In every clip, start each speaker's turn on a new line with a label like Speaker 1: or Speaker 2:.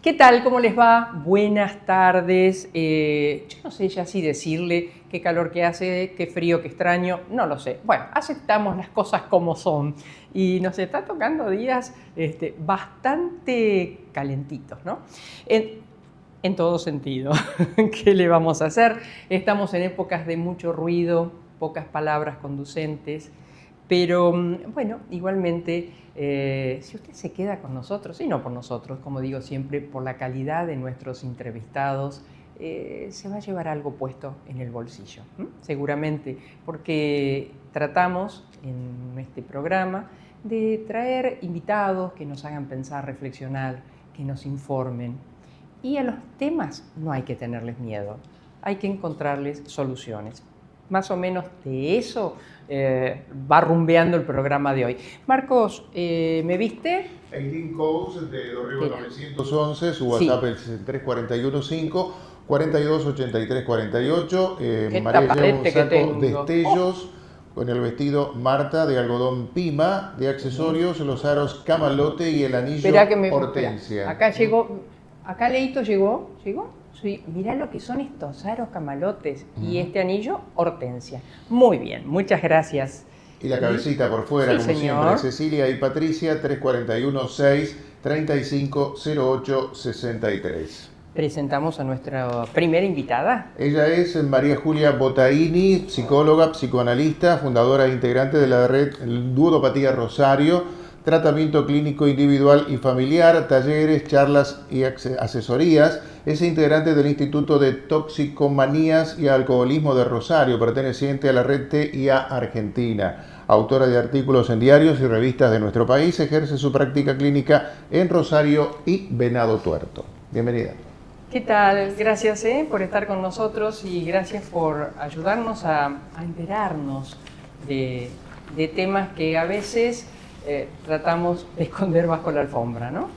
Speaker 1: ¿Qué tal? ¿Cómo les va? Buenas tardes. Yo no sé ya si decirle qué calor que hace, qué frío que extraño, no lo sé. Bueno, aceptamos las cosas como son y nos está tocando días bastante calentitos, ¿no? En todo sentido. ¿Qué le vamos a hacer? Estamos en épocas de mucho ruido, pocas palabras conducentes, pero bueno, igualmente, si usted se queda con nosotros, y no por nosotros, como digo siempre, por la calidad de nuestros entrevistados, se va a llevar algo puesto en el bolsillo, seguramente, porque tratamos en este programa de traer invitados que nos hagan pensar, reflexionar, que nos informen. Y a los temas no hay que tenerles miedo, hay que encontrarles soluciones. Más o menos de eso va rumbeando el programa de hoy. Marcos, ¿me viste?
Speaker 2: El link code de Dorrego 911, su WhatsApp sí. Es el 3415 4283 48. María lleva un saco de destellos con el vestido Marta de algodón Pima, de accesorios, los aros Camalote y el anillo Hortensia.
Speaker 1: Espera, acá llegó, acá Leito llegó. Sí, mirá lo que son estos aros Camalotes y este anillo Hortensia. Muy bien, muchas gracias.
Speaker 2: Y la cabecita por fuera, sí, como señor. Siempre, Cecilia y Patricia, 3416-3508-63.
Speaker 1: Presentamos a nuestra primera invitada.
Speaker 2: Ella es María Julia Botaini, psicóloga, psicoanalista, fundadora e integrante de la red Ludopatía Rosario, tratamiento clínico individual y familiar, talleres, charlas y asesorías. Es integrante del Instituto de Toxicomanías y Alcoholismo de Rosario, perteneciente a la red TIA Argentina. Autora de artículos en diarios y revistas de nuestro país, ejerce su práctica clínica en Rosario y Venado Tuerto. Bienvenida.
Speaker 1: ¿Qué tal? Gracias por estar con nosotros y gracias por ayudarnos a enterarnos de temas que a veces tratamos de esconder bajo la alfombra, ¿no?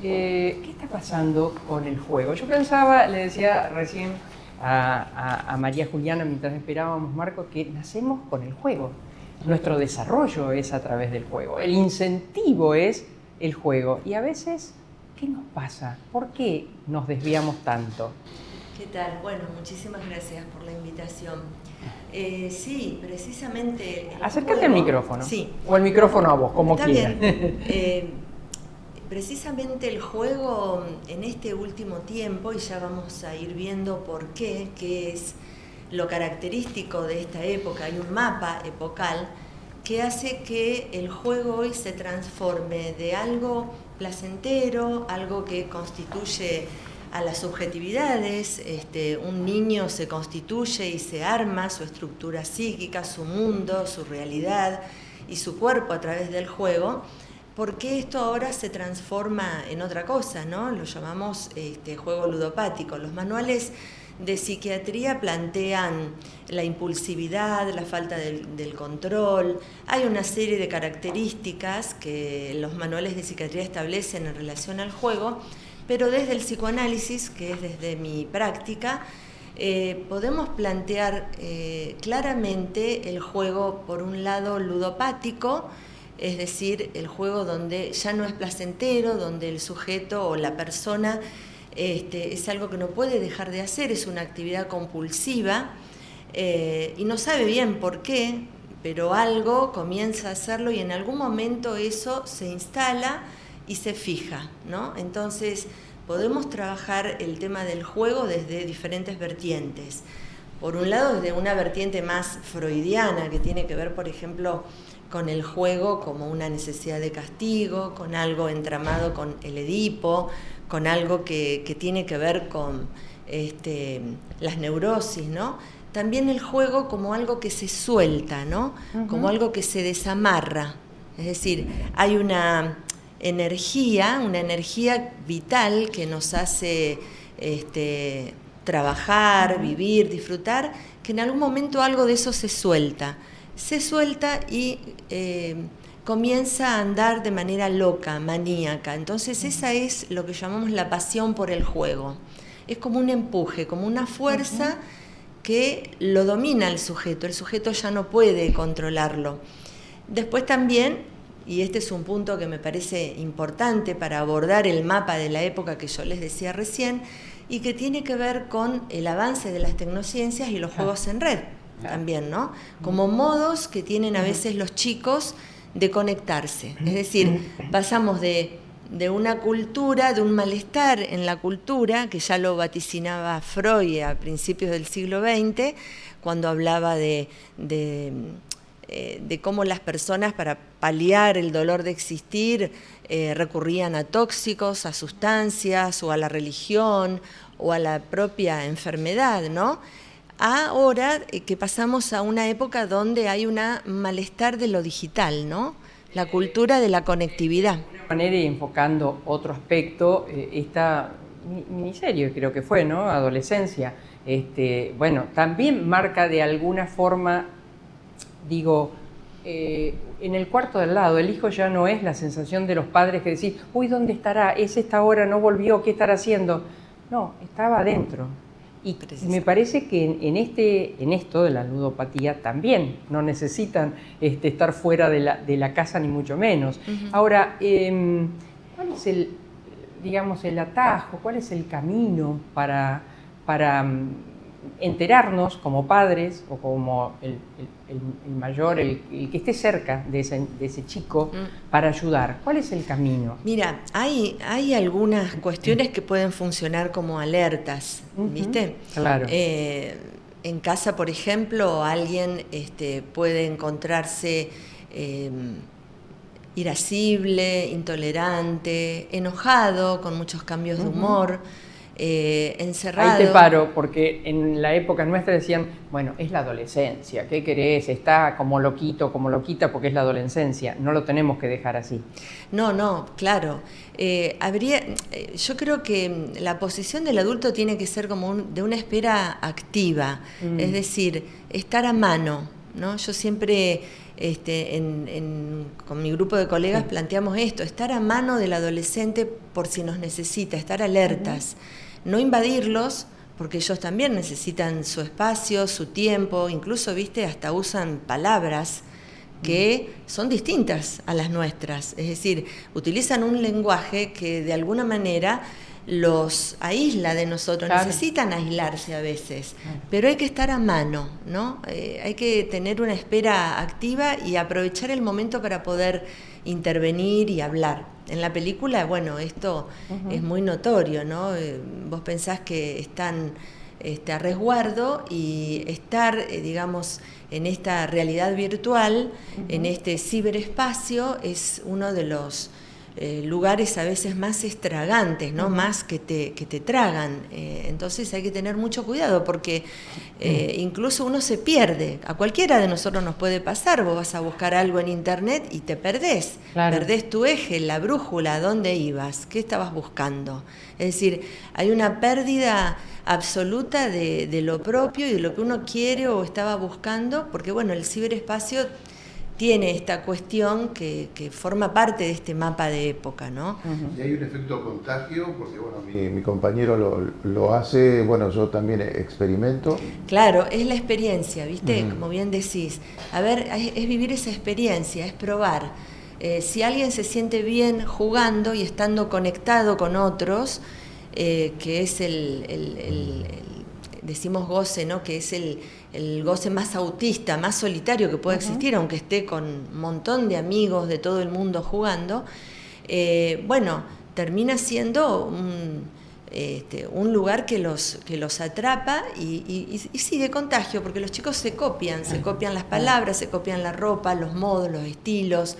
Speaker 1: ¿Qué está pasando con el juego? Yo pensaba, le decía recién a María Juliana mientras esperábamos, Marco, que nacemos con el juego. Nuestro desarrollo es a través del juego. El incentivo es el juego. Y a veces, ¿qué nos pasa? ¿Por qué nos desviamos tanto?
Speaker 3: ¿Qué tal? Bueno, muchísimas gracias por la invitación. Sí, precisamente...
Speaker 1: Acércate al micrófono.
Speaker 3: Sí.
Speaker 1: O el micrófono a vos, como quieras.
Speaker 3: Precisamente el juego en este último tiempo, y ya vamos a ir viendo por qué es lo característico de esta época, hay un mapa epocal que hace que el juego hoy se transforme de algo placentero, algo que constituye a las subjetividades. Un niño se constituye y se arma su estructura psíquica, su mundo, su realidad y su cuerpo a través del juego, porque esto ahora se transforma en otra cosa, ¿no? Lo llamamos juego ludopático. Los manuales de psiquiatría plantean la impulsividad, la falta del control. Hay una serie de características que los manuales de psiquiatría establecen en relación al juego, pero desde el psicoanálisis, que es desde mi práctica, podemos plantear claramente el juego, por un lado, ludopático, es decir, el juego donde ya no es placentero, donde el sujeto o la persona es algo que no puede dejar de hacer, es una actividad compulsiva y no sabe bien por qué, pero algo comienza a hacerlo y en algún momento eso se instala y se fija, ¿no? Entonces podemos trabajar el tema del juego desde diferentes vertientes. Por un lado, desde una vertiente más freudiana, que tiene que ver, por ejemplo, con el juego como una necesidad de castigo, con algo entramado con el Edipo, con algo que tiene que ver con las neurosis, ¿no? También el juego como algo que se suelta, ¿no? Como algo que se desamarra. Es decir, hay una energía vital que nos hace trabajar, vivir, disfrutar, que en algún momento algo de eso se suelta y comienza a andar de manera loca, maníaca. Entonces esa es lo que llamamos la pasión por el juego. Es como un empuje, como una fuerza que lo domina el sujeto ya no puede controlarlo. Después también, y este es un punto que me parece importante para abordar el mapa de la época que yo les decía recién, y que tiene que ver con el avance de las tecnociencias y los juegos en red también, ¿no? Como modos que tienen a veces los chicos de conectarse. Es decir, pasamos de una cultura, de un malestar en la cultura, que ya lo vaticinaba Freud a principios del siglo XX, cuando hablaba de cómo las personas, para paliar el dolor de existir, recurrían a tóxicos, a sustancias, o a la religión, o a la propia enfermedad, ¿no? Ahora que pasamos a una época donde hay un malestar de lo digital, ¿no? La cultura de la conectividad.
Speaker 1: De alguna manera, y enfocando otro aspecto, esta miniserie creo que fue, ¿no? Adolescencia. Bueno, también marca de alguna forma, digo, en el cuarto del lado, el hijo ya no es la sensación de los padres que decís, uy, ¿dónde estará? Es esta hora, no volvió, ¿qué estará haciendo? No, estaba adentro. Y me parece que en esto de la ludopatía también no necesitan estar fuera de la casa, ni mucho menos. Ahora, ¿cuál es el atajo? ¿Cuál es el camino para enterarnos como padres o como el mayor, el que esté cerca de ese chico, para ayudar? ¿Cuál es el camino?
Speaker 3: Mira, hay algunas cuestiones que pueden funcionar como alertas, ¿viste?
Speaker 1: Claro.
Speaker 3: En casa, por ejemplo, alguien puede encontrarse irascible, intolerante, enojado, con muchos cambios de humor. Encerrado.
Speaker 1: Ahí te paro, porque en la época nuestra decían, bueno, es la adolescencia, ¿qué querés? Está como loquito, como loquita, porque es la adolescencia, no lo tenemos que dejar así.
Speaker 3: No, claro. Yo creo que la posición del adulto tiene que ser como de una espera activa, es decir, estar a mano, ¿no? Yo siempre con mi grupo de colegas planteamos esto, estar a mano del adolescente por si nos necesita, estar alertas. No invadirlos, porque ellos también necesitan su espacio, su tiempo, incluso, viste, hasta usan palabras que son distintas a las nuestras, es decir, utilizan un lenguaje que de alguna manera los aísla de nosotros, claro. Necesitan aislarse a veces, pero hay que estar a mano, ¿no? Hay que tener una espera activa y aprovechar el momento para poder intervenir y hablar. En la película, bueno, esto es muy notorio, ¿no? Vos pensás que están a resguardo, y estar, digamos, en esta realidad virtual, en este ciberespacio, es uno de los lugares a veces más estragantes, ¿no? Más que te tragan. Entonces hay que tener mucho cuidado, porque incluso uno se pierde. A cualquiera de nosotros nos puede pasar. Vos vas a buscar algo en internet y te perdés. Claro. Perdés tu eje, la brújula, ¿a dónde ibas? ¿Qué estabas buscando? Es decir, hay una pérdida absoluta de lo propio y de lo que uno quiere o estaba buscando, porque bueno, el ciberespacio tiene esta cuestión que forma parte de este mapa de época, ¿no?
Speaker 2: Y hay un efecto contagio, porque bueno, mi compañero lo hace, bueno, yo también experimento.
Speaker 3: Claro, es la experiencia, ¿viste? Como bien decís. A ver, es vivir esa experiencia, es probar. Si alguien se siente bien jugando y estando conectado con otros, que es decimos goce, ¿no? Que es el goce más autista, más solitario que puede existir, aunque esté con un montón de amigos de todo el mundo jugando, bueno, termina siendo un lugar que los atrapa y sí, de contagio, porque los chicos se copian las palabras, se copian la ropa, los modos, los estilos.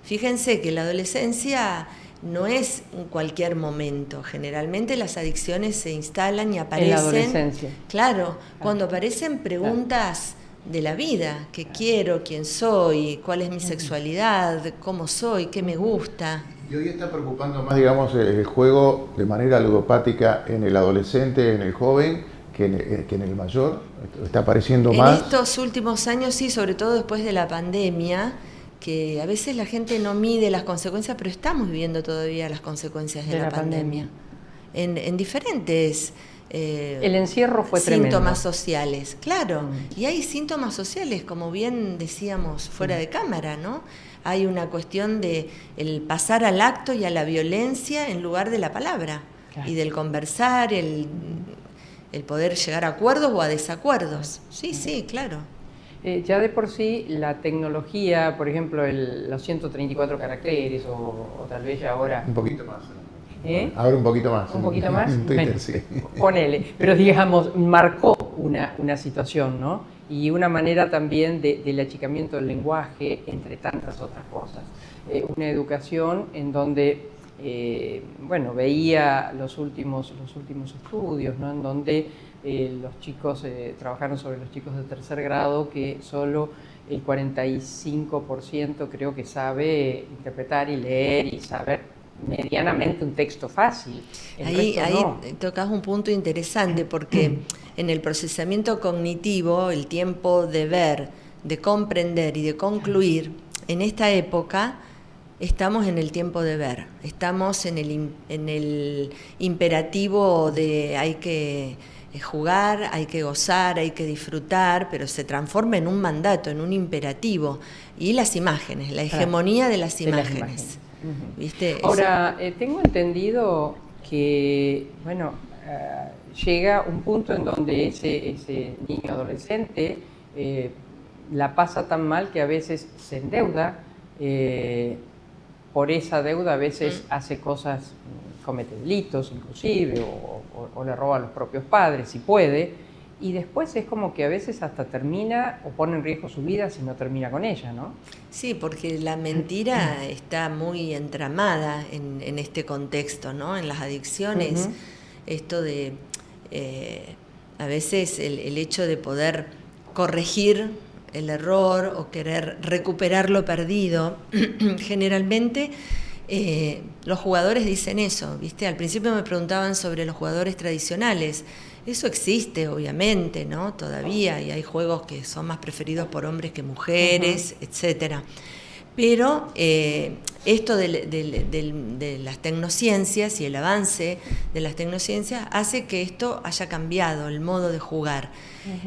Speaker 3: Fíjense que la adolescencia no es en cualquier momento. Generalmente las adicciones se instalan y aparecen. En la
Speaker 1: adolescencia.
Speaker 3: Claro, cuando aparecen preguntas de la vida: ¿qué quiero? ¿Quién soy? ¿Cuál es mi sexualidad? ¿Cómo soy? ¿Qué me gusta?
Speaker 2: Y hoy está preocupando más, digamos, el juego de manera ludopática en el adolescente, en el joven, que en el mayor. Está apareciendo más.
Speaker 3: En estos últimos años, sí, sobre todo después de la pandemia, que a veces la gente no mide las consecuencias, pero estamos viviendo todavía las consecuencias de la pandemia. En diferentes
Speaker 1: el encierro fue tremendo.
Speaker 3: Síntomas sociales, claro. Y hay síntomas sociales, como bien decíamos fuera de cámara, ¿no? Hay una cuestión de el pasar al acto y a la violencia en lugar de la palabra. Claro. Y del conversar, el poder llegar a acuerdos o a desacuerdos. Sí, sí, claro.
Speaker 1: Ya de por sí la tecnología, por ejemplo, los 134 caracteres o tal vez ya ahora...
Speaker 2: Un poquito más. Ahora un poquito más.
Speaker 1: ¿Un poquito más?
Speaker 2: En Twitter, sí.
Speaker 1: Ponele. Pero digamos, marcó una situación, ¿no? Y una manera también del achicamiento del lenguaje, entre tantas otras cosas. Una educación en donde, bueno, veía los últimos estudios, ¿no? En donde los chicos, trabajaron sobre los chicos de tercer grado, que solo el 45% creo que sabe interpretar y leer y saber medianamente un texto fácil.
Speaker 3: Ahí tocas un punto interesante, porque en el procesamiento cognitivo, el tiempo de ver, de comprender y de concluir, en esta época estamos en el tiempo de ver, estamos en el imperativo de hay que jugar, hay que gozar, hay que disfrutar, pero se transforma en un mandato, en un imperativo. Y las imágenes, la hegemonía de las imágenes. ¿Viste?
Speaker 1: Ahora, tengo entendido que, bueno, llega un punto en donde ese niño adolescente la pasa tan mal que a veces se endeuda, por esa deuda a veces hace cosas, comete delitos inclusive, o le roba a los propios padres si puede, y después es como que a veces hasta termina o pone en riesgo su vida si no termina con ella, ¿no?
Speaker 3: Sí, porque la mentira está muy entramada en este contexto, ¿no? En las adicciones, esto de a veces el hecho de poder corregir el error o querer recuperar lo perdido, generalmente los jugadores dicen eso, ¿viste? Al principio me preguntaban sobre los jugadores tradicionales. Eso existe, obviamente, ¿no? Todavía, y hay juegos que son más preferidos por hombres que mujeres, etcétera. Pero esto de las tecnociencias y el avance de las tecnociencias hace que esto haya cambiado, el modo de jugar.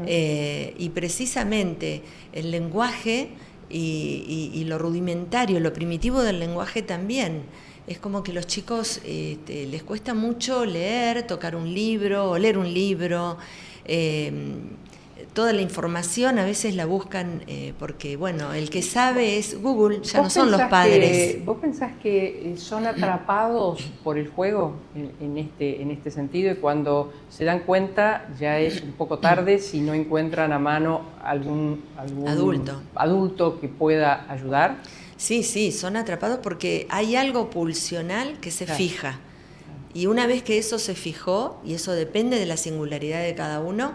Speaker 3: Y precisamente el lenguaje y lo rudimentario, lo primitivo del lenguaje también. Es como que los chicos les cuesta mucho leer, tocar un libro o leer un libro. Toda la información a veces la buscan porque, bueno, el que sabe es Google, ya no son los padres.
Speaker 1: ¿Vos pensás que son atrapados por el juego en este sentido, y cuando se dan cuenta ya es un poco tarde si no encuentran a mano algún adulto que pueda ayudar?
Speaker 3: Sí, son atrapados porque hay algo pulsional que se fija. Y una vez que eso se fijó, y eso depende de la singularidad de cada uno,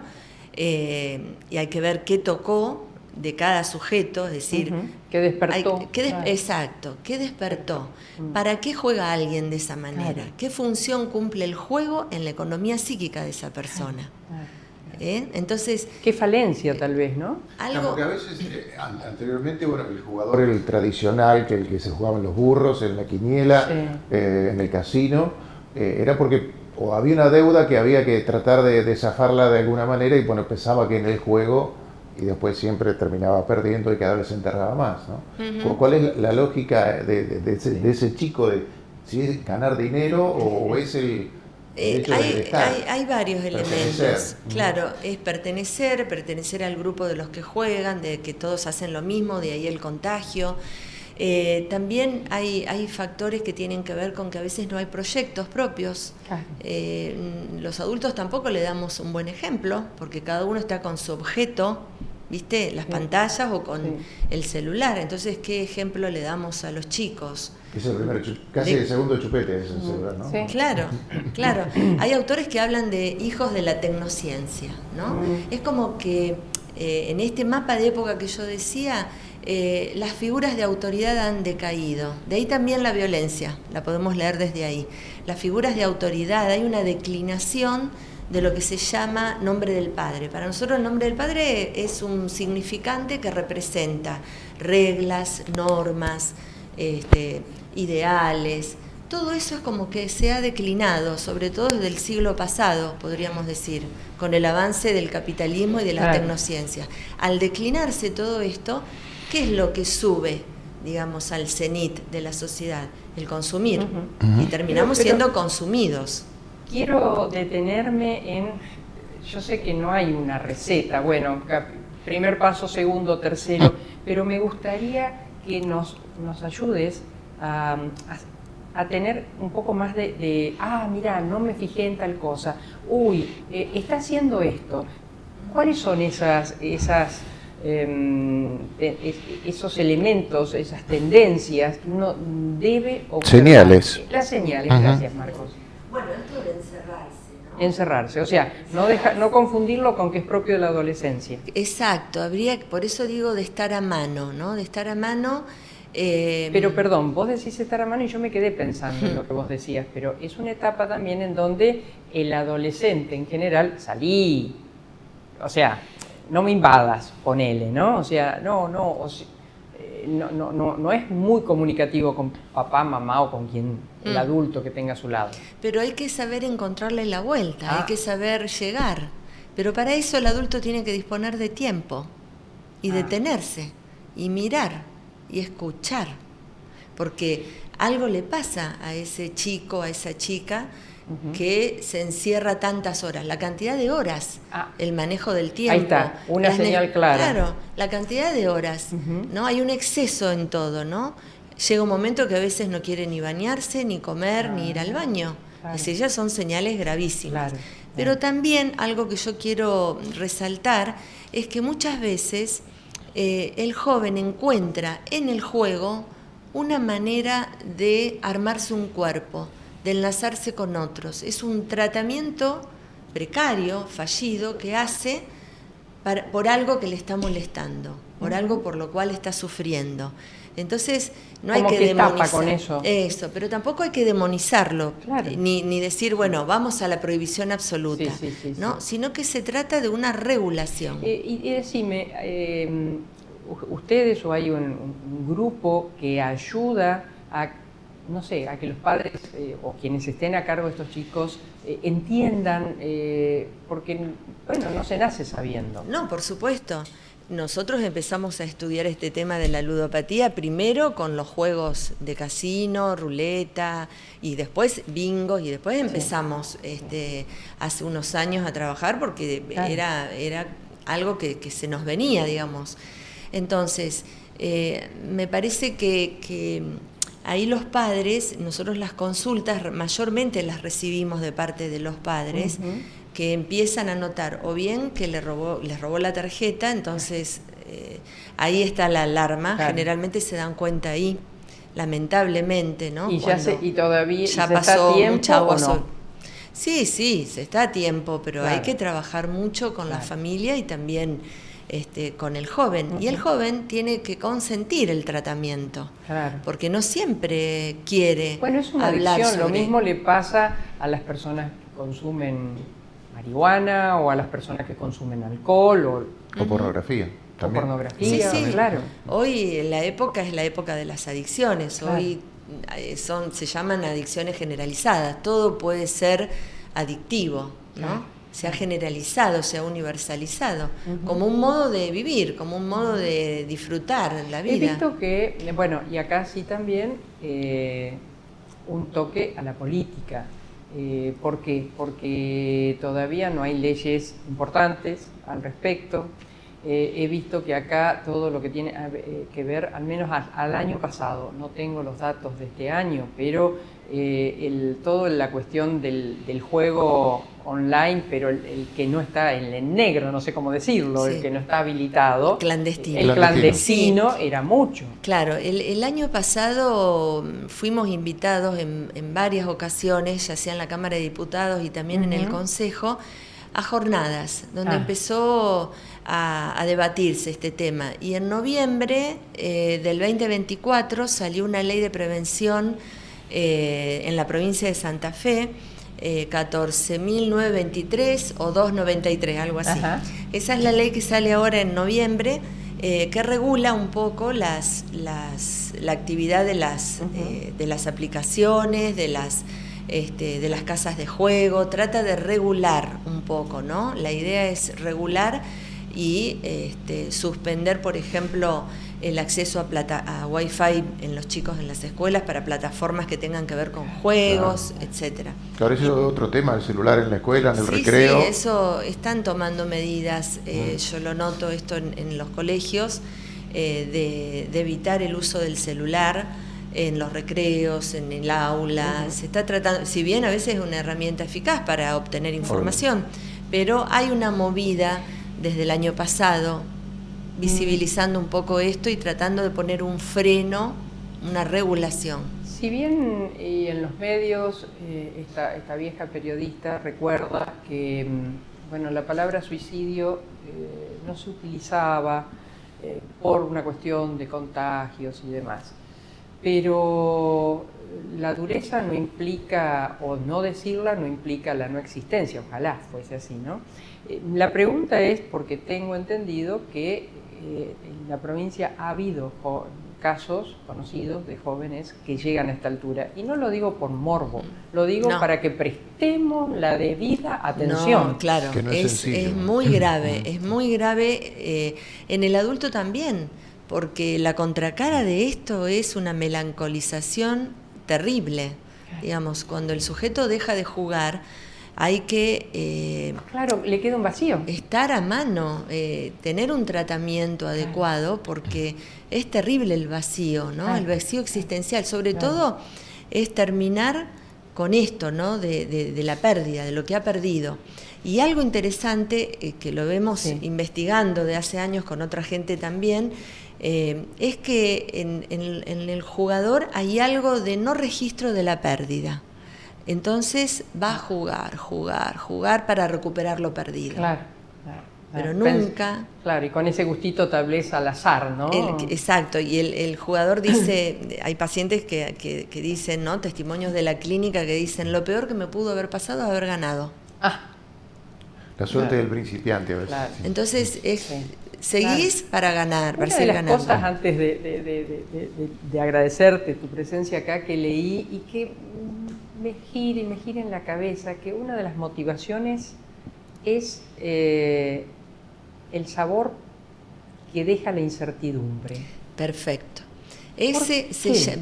Speaker 3: y hay que ver qué tocó de cada sujeto, es decir,
Speaker 1: ¿qué despertó?
Speaker 3: Exacto, ¿qué despertó? ¿Para qué juega alguien de esa manera? Claro. ¿Qué función cumple el juego en la economía psíquica de esa persona? Entonces,
Speaker 1: qué falencia tal vez, ¿no?
Speaker 2: Porque a veces, anteriormente, bueno, el jugador el tradicional, el que se jugaba en los burros, en la quiniela, en el casino, era porque o había una deuda que había que tratar de zafarla de alguna manera, y bueno, pensaba que en el juego, y después siempre terminaba perdiendo y cada vez se enterraba más, ¿no? ¿Cuál es la lógica de ese chico, de si es ganar dinero o es el hecho de estar?
Speaker 3: Hay varios elementos. Claro, es pertenecer al grupo de los que juegan, de que todos hacen lo mismo, de ahí el contagio. También hay factores que tienen que ver con que a veces no hay proyectos propios. Los adultos tampoco le damos un buen ejemplo, porque cada uno está con su objeto, ¿viste? Las pantallas o con el celular. Entonces, ¿qué ejemplo le damos a los chicos?
Speaker 2: Es el primer casi el segundo chupete es el celular, ¿no?
Speaker 3: Sí. Claro. Hay autores que hablan de hijos de la tecnociencia, ¿no? Es como que en este mapa de época que yo decía, las figuras de autoridad han decaído. De ahí también la violencia, la podemos leer desde ahí. Las figuras de autoridad, hay una declinación de lo que se llama nombre del padre. Para nosotros el nombre del padre es un significante que representa reglas, normas, ideales, todo eso es como que se ha declinado, sobre todo desde el siglo pasado, podríamos decir, con el avance del capitalismo y de las tecnociencias. Al declinarse todo esto, ¿qué es lo que sube, digamos, al cenit de la sociedad? El consumir. Y terminamos siendo consumidos.
Speaker 1: Quiero detenerme en, yo sé que no hay una receta, bueno, primer paso, segundo, tercero, pero me gustaría que nos ayudes a tener un poco más mira, no me fijé en tal cosa, está haciendo esto. ¿Cuáles son esos elementos, esas tendencias que uno debe observar?
Speaker 2: Señales.
Speaker 1: Las señales, gracias Marcos.
Speaker 3: Bueno, esto de encerrarse, ¿no?
Speaker 1: Encerrarse, o sea, no confundirlo con que es propio de la adolescencia.
Speaker 3: Exacto, por eso digo de estar a mano, ¿no? De estar a mano.
Speaker 1: Pero perdón, vos decís estar a mano y yo me quedé pensando en lo que vos decías, pero es una etapa también en donde el adolescente en general o sea, no me invadas, ponele, ¿no? O sea, no es muy comunicativo con papá, mamá o con el adulto que tenga a su lado.
Speaker 3: Pero hay que saber encontrarle la vuelta, hay que saber llegar. Pero para eso el adulto tiene que disponer de tiempo y detenerse y mirar y escuchar. Porque algo le pasa a ese chico, a esa chica, que se encierra tantas horas, la cantidad de horas, el manejo del tiempo.
Speaker 1: Ahí está, una señal clara.
Speaker 3: Claro, la cantidad de horas, ¿no? Hay un exceso en todo, ¿no? Llega un momento que a veces no quiere ni bañarse, ni comer, ni ir al baño.
Speaker 1: Claro.
Speaker 3: Es decir, ya son señales gravísimas.
Speaker 1: Claro.
Speaker 3: Pero también algo que yo quiero resaltar es que muchas veces el joven encuentra en el juego una manera de armarse un cuerpo, de enlazarse con otros. Es un tratamiento precario, fallido, que hace por algo que le está molestando, por algo por lo cual está sufriendo. Entonces, no hay que demonizar
Speaker 1: con eso,
Speaker 3: pero tampoco hay que demonizarlo,
Speaker 1: claro.
Speaker 3: ni decir, bueno, vamos a la prohibición absoluta, ¿no? Sino que se trata de una regulación.
Speaker 1: Y decime, ustedes o hay un grupo que ayuda a que los padres o quienes estén a cargo de estos chicos entiendan, porque, bueno, no se nace sabiendo.
Speaker 3: No, por supuesto. Nosotros empezamos a estudiar este tema de la ludopatía primero con los juegos de casino, ruleta y después bingos, y después empezamos hace unos años a trabajar porque era algo que se nos venía, digamos. Entonces, me parece que ahí los padres, nosotros las consultas mayormente las recibimos de parte de los padres, que empiezan a notar o bien que les robó la tarjeta, entonces ahí está la alarma, generalmente se dan cuenta ahí, lamentablemente, ¿no?
Speaker 1: Y todavía
Speaker 3: ya
Speaker 1: se
Speaker 3: pasó
Speaker 1: está a tiempo,
Speaker 3: mucha agua
Speaker 1: ¿o no?
Speaker 3: sobre. Sí, se está a tiempo, pero hay que trabajar mucho con la familia y también con el joven. Y el joven tiene que consentir el tratamiento, porque no siempre quiere hablar.
Speaker 1: Bueno, es una adicción, lo mismo le pasa a las personas que consumen marihuana o a las personas que consumen alcohol o
Speaker 2: pornografía. También.
Speaker 1: O pornografía,
Speaker 3: sí.
Speaker 1: claro.
Speaker 3: Hoy la época es la época de las adicciones, hoy se llaman adicciones generalizadas, todo puede ser adictivo, ¿no? Se ha generalizado, se ha universalizado, como un modo de vivir, como un modo de disfrutar la vida.
Speaker 1: He visto que, bueno, y acá sí también, un toque a la política. ¿Por qué? Porque todavía no hay leyes importantes al respecto. He visto que acá todo lo que tiene que ver, al menos al año pasado, no tengo los datos de este año, pero toda la cuestión del juego online, pero el que no está en negro, no sé cómo decirlo, el que no está habilitado,
Speaker 3: clandestino.
Speaker 1: El clandestino era mucho.
Speaker 3: Claro, el año pasado fuimos invitados en varias ocasiones, ya sea en la Cámara de Diputados y también en el Consejo, a jornadas, donde empezó a debatirse este tema. Y en noviembre del 2024 salió una ley de prevención en la provincia de Santa Fe, 14.923 o 293, algo así. Esa es la ley que sale ahora en noviembre, que regula un poco la actividad de las aplicaciones, de las casas de juego, trata de regular un poco, ¿no? La idea es regular y suspender, por ejemplo, el acceso a Wi-Fi en los chicos en las escuelas para plataformas que tengan que ver con juegos, etcétera.
Speaker 2: Claro, ese es otro tema, el celular en la escuela, en el recreo.
Speaker 3: Sí, eso están tomando medidas, yo lo noto esto en los colegios, de evitar el uso del celular en los recreos, en el aula. Se está tratando, si bien a veces es una herramienta eficaz para obtener información, pero hay una movida desde el año pasado visibilizando un poco esto y tratando de poner un freno, una regulación.
Speaker 1: Si bien en los medios esta vieja periodista recuerda que la palabra suicidio no se utilizaba por una cuestión de contagios y demás, pero la dureza no implica, o no decirla no implica la no existencia, ojalá fuese así, ¿no? La pregunta es porque tengo entendido que en la provincia ha habido casos conocidos de jóvenes que llegan a esta altura, y no lo digo por morbo, lo digo para que prestemos la debida atención.
Speaker 3: No, claro,
Speaker 2: que no es
Speaker 3: muy grave, es muy grave en el adulto también, porque la contracara de esto es una melancolización terrible. Digamos, cuando el sujeto deja de jugar, hay que...
Speaker 1: claro, le queda un vacío.
Speaker 3: Estar a mano, tener un tratamiento adecuado, porque es terrible el vacío, ¿no? El vacío existencial. Sobre todo es terminar con esto, ¿no? De la pérdida, de lo que ha perdido. Y algo interesante, que lo vemos investigando de hace años con otra gente también, es que en el jugador hay algo de no registro de la pérdida. Entonces va a jugar para recuperar lo perdido. Claro. Pero nunca...
Speaker 1: Claro, y con ese gustito tal vez al azar, ¿no?
Speaker 3: Exacto, y el jugador dice, hay pacientes que dicen, ¿no? Testimonios de la clínica que dicen, lo peor que me pudo haber pasado es haber ganado.
Speaker 2: La suerte del principiante a veces.
Speaker 3: Claro. Entonces, seguís para ganar, para seguir ganando.
Speaker 1: Una de las cosas, antes de agradecerte tu presencia acá, que leí y que me gira en la cabeza, que una de las motivaciones es el sabor que deja la incertidumbre.
Speaker 3: Perfecto.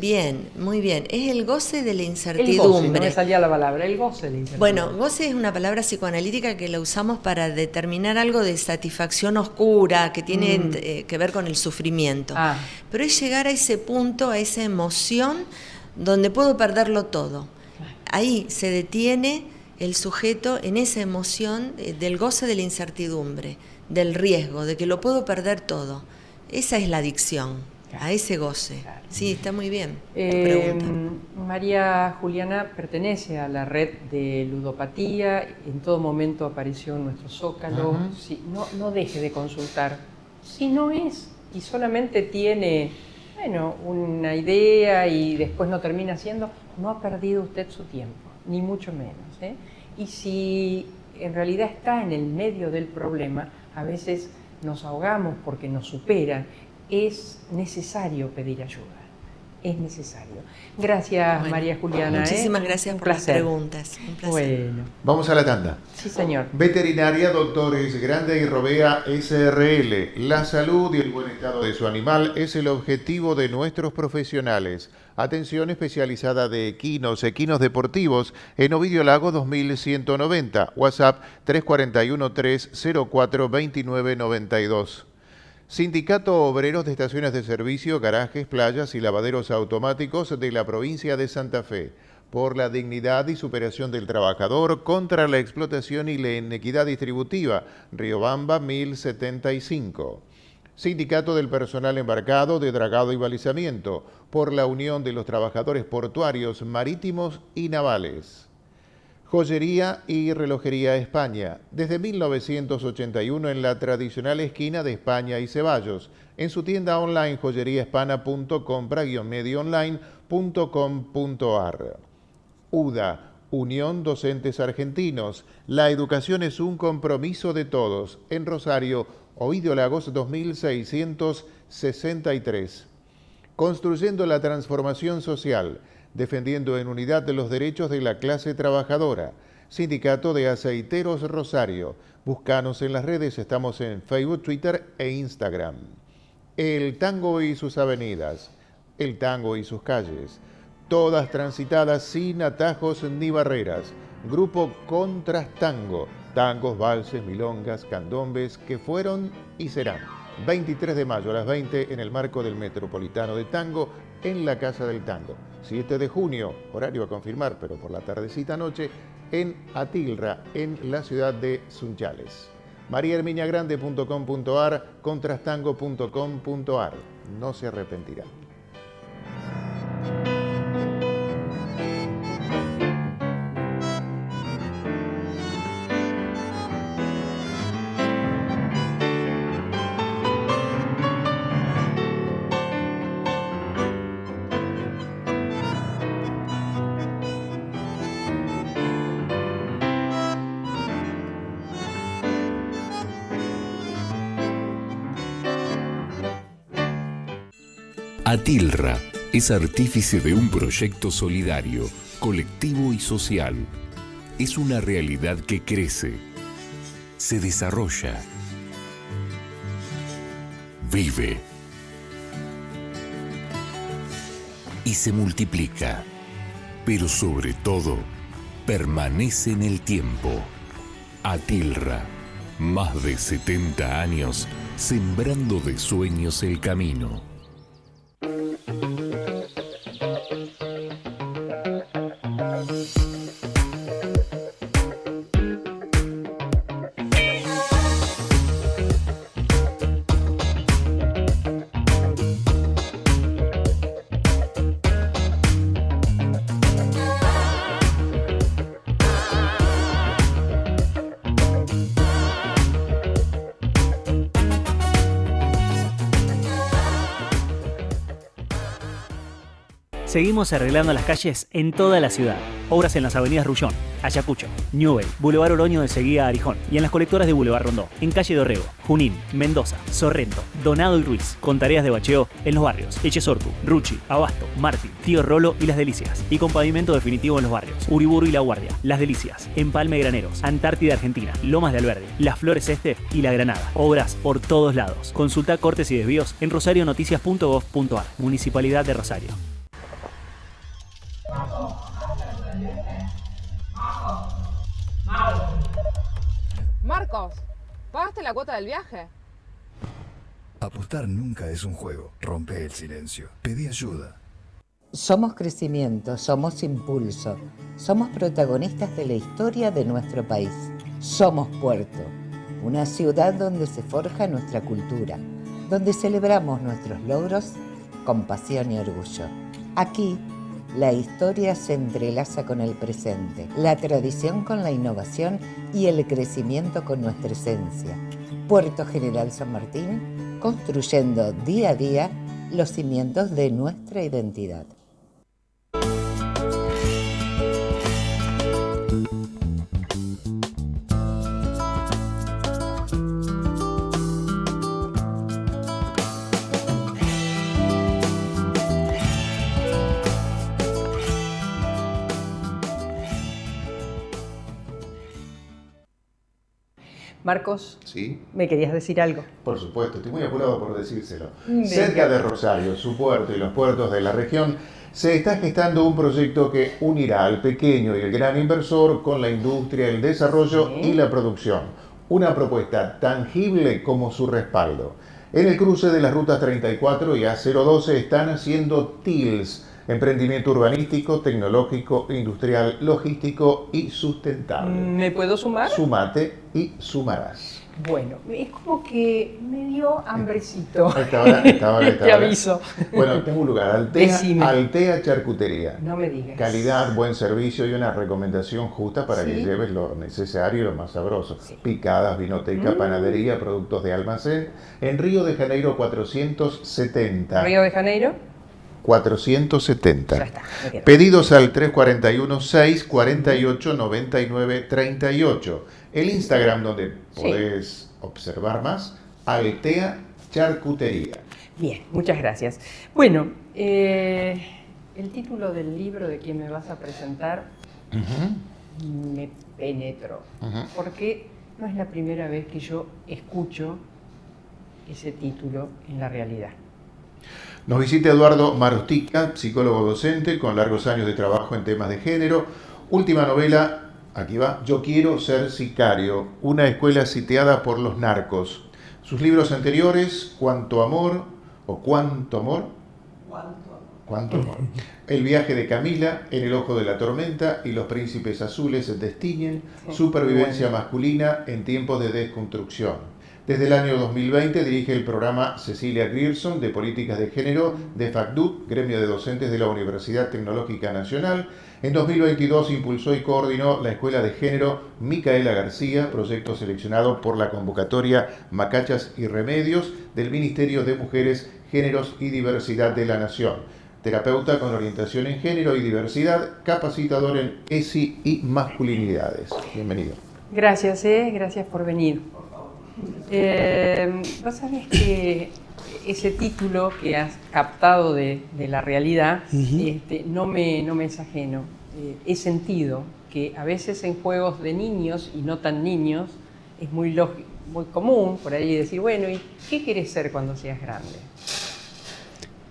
Speaker 3: Bien, muy bien. Es el goce de la incertidumbre.
Speaker 1: El goce, no me salía la palabra, el goce de la incertidumbre.
Speaker 3: Bueno, goce es una palabra psicoanalítica que la usamos para determinar algo de satisfacción oscura que tiene que ver con el sufrimiento. Pero es llegar a ese punto, a esa emoción donde puedo perderlo todo. Ahí se detiene el sujeto en esa emoción del goce de la incertidumbre, del riesgo, de que lo puedo perder todo. Esa es la adicción. A ese goce. Sí, está muy bien.
Speaker 1: María Juliana pertenece a la red de ludopatía, en todo momento apareció en nuestro Zócalo. Sí, no deje de consultar. Si no es y solamente tiene una idea y después no termina siendo, no ha perdido usted su tiempo, ni mucho menos. Y si en realidad está en el medio del problema, a veces nos ahogamos porque nos superan. Es necesario pedir ayuda, es necesario. Gracias, María Juliana.
Speaker 3: Muchísimas gracias por las preguntas. Un placer.
Speaker 2: Bueno. Vamos a la tanda.
Speaker 1: Sí, señor.
Speaker 2: Veterinaria Doctores Grande y Robea SRL. La salud y el buen estado de su animal es el objetivo de nuestros profesionales. Atención especializada de equinos deportivos en Ovidio Lago 2190. WhatsApp 341-304-2992. Sindicato Obreros de Estaciones de Servicio, Garajes, Playas y Lavaderos Automáticos de la provincia de Santa Fe. Por la dignidad y superación del trabajador, contra la explotación y la inequidad distributiva. Riobamba 1075. Sindicato del Personal Embarcado de Dragado y Balizamiento. Por la unión de los trabajadores portuarios, marítimos y navales. Joyería y Relojería España, desde 1981 en la tradicional esquina de España y Ceballos, en su tienda online joyeriahispana.compra-medioonline.com.ar. UDA, Unión Docentes Argentinos. La educación es un compromiso de todos. En Rosario, Ovidio Lagos 2663. Construyendo la transformación social, defendiendo en unidad de los derechos de la clase trabajadora. Sindicato de Aceiteros Rosario. Búscanos en las redes, estamos en Facebook, Twitter e Instagram. El tango y sus avenidas, el tango y sus calles, todas transitadas sin atajos ni barreras. Grupo Contrastango, tangos, valses, milongas, candombes que fueron y serán. 23 de mayo a las 20 en el marco del Metropolitano de Tango en la Casa del Tango. 7 de junio, horario a confirmar, pero por la tardecita noche, en Atilra, en la ciudad de Sunchales. mariaherminiagrande.com.ar, contrastango.com.ar. No se arrepentirá.
Speaker 4: Atilra es artífice de un proyecto solidario, colectivo y social. Es una realidad que crece, se desarrolla, vive y se multiplica, pero sobre todo permanece en el tiempo. Atilra, más de 70 años sembrando de sueños el camino.
Speaker 5: Seguimos arreglando las calles en toda la ciudad. Obras en las avenidas Rullón, Ayacucho, Newell, Boulevard Oroño de Seguía a Arijón y en las colectoras de Boulevard Rondó, en Calle Dorrego, Junín, Mendoza, Sorrento, Donado y Ruiz, con tareas de bacheo en los barrios Echesortu, Ruchi, Abasto, Martín, Tío Rolo y Las Delicias, y con pavimento definitivo en los barrios Uriburu y La Guardia, Las Delicias, Empalme Graneros, Antártida Argentina, Lomas de Alberdi, Las Flores Este y La Granada. Obras por todos lados. Consulta cortes y desvíos en rosarionoticias.gov.ar. Municipalidad de Rosario.
Speaker 6: Marcos, ¿pagaste la cuota del viaje?
Speaker 7: Apostar nunca es un juego. Rompe el silencio. Pedí ayuda.
Speaker 8: Somos crecimiento, somos impulso, somos protagonistas de la historia de nuestro país. Somos Puerto, una ciudad donde se forja nuestra cultura, donde celebramos nuestros logros con pasión y orgullo. Aquí, la historia se entrelaza con el presente, la tradición con la innovación y el crecimiento con nuestra esencia. Puerto General San Martín, construyendo día a día los cimientos de nuestra identidad.
Speaker 1: Marcos,
Speaker 2: ¿Sí?
Speaker 1: ¿me querías decir algo?
Speaker 2: Por supuesto, estoy muy apurado por decírselo. Cerca de Rosario, su puerto y los puertos de la región, se está gestando un proyecto que unirá al pequeño y el gran inversor con la industria, el desarrollo y la producción. Una propuesta tangible como su respaldo. En el cruce de las rutas 34 y A012 están haciendo TILS, emprendimiento urbanístico, tecnológico, industrial, logístico y sustentable.
Speaker 1: ¿Me puedo sumar?
Speaker 2: Súmate y sumarás.
Speaker 1: Bueno, es como que me dio hambrecito.
Speaker 2: Esta hora.
Speaker 1: Te aviso.
Speaker 2: Bueno, tengo un lugar,
Speaker 1: Decime.
Speaker 2: Altea Charcutería.
Speaker 1: No me digas.
Speaker 2: Calidad, buen servicio y una recomendación justa para
Speaker 1: Sí.
Speaker 2: que lleves lo necesario y lo más sabroso.
Speaker 1: Sí.
Speaker 2: Picadas, vinoteca, panadería, productos de almacén. En Río de Janeiro 470.
Speaker 1: ¿Río de Janeiro?
Speaker 2: 470.
Speaker 1: Ya está, me quedo.
Speaker 2: Pedidos al 341-648-9938. El Instagram donde podés observar más, Altea Charcutería.
Speaker 1: Bien, muchas gracias. Bueno, el título del libro de quien me vas a presentar me penetró, porque no es la primera vez que yo escucho ese título en la realidad.
Speaker 2: Nos visita Eduardo Marostica, psicólogo docente con largos años de trabajo en temas de género. Última novela, aquí va, Yo quiero ser sicario, una escuela sitiada por los narcos. Sus libros anteriores, Cuánto amor o Cuánto amor. Cuánto amor. El viaje de Camila, En el ojo de la tormenta y Los príncipes azules se destiñen, Supervivencia masculina en tiempos de desconstrucción. Desde el año 2020 dirige el programa Cecilia Grierson de Políticas de Género de FACDUC, gremio de docentes de la Universidad Tecnológica Nacional. En 2022 impulsó y coordinó la Escuela de Género Micaela García, proyecto seleccionado por la convocatoria Macachas y Remedios del Ministerio de Mujeres, Géneros y Diversidad de la Nación. Terapeuta con orientación en género y diversidad, capacitador en ESI y masculinidades. Bienvenido.
Speaker 1: Gracias, gracias por venir. Vos sabés que ese título que has captado de la realidad no me es ajeno. He sentido que a veces en juegos de niños y no tan niños es muy común por ahí decir, bueno, ¿y qué querés ser cuando seas grande?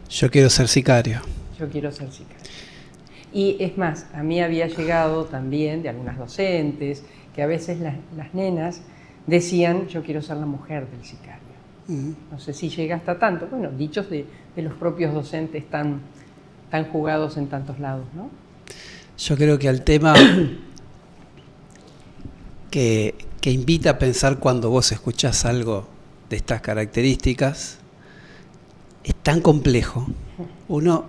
Speaker 9: Yo quiero ser sicario.
Speaker 1: Yo quiero ser sicario. Y es más, a mí había llegado también de algunas docentes que a veces las nenas decían, yo quiero ser la mujer del sicario. No sé si llega hasta tanto. Bueno, dichos de los propios docentes tan jugados en tantos lados, ¿no?
Speaker 9: Yo creo que al tema que invita a pensar cuando vos escuchás algo de estas características es tan complejo. Uno,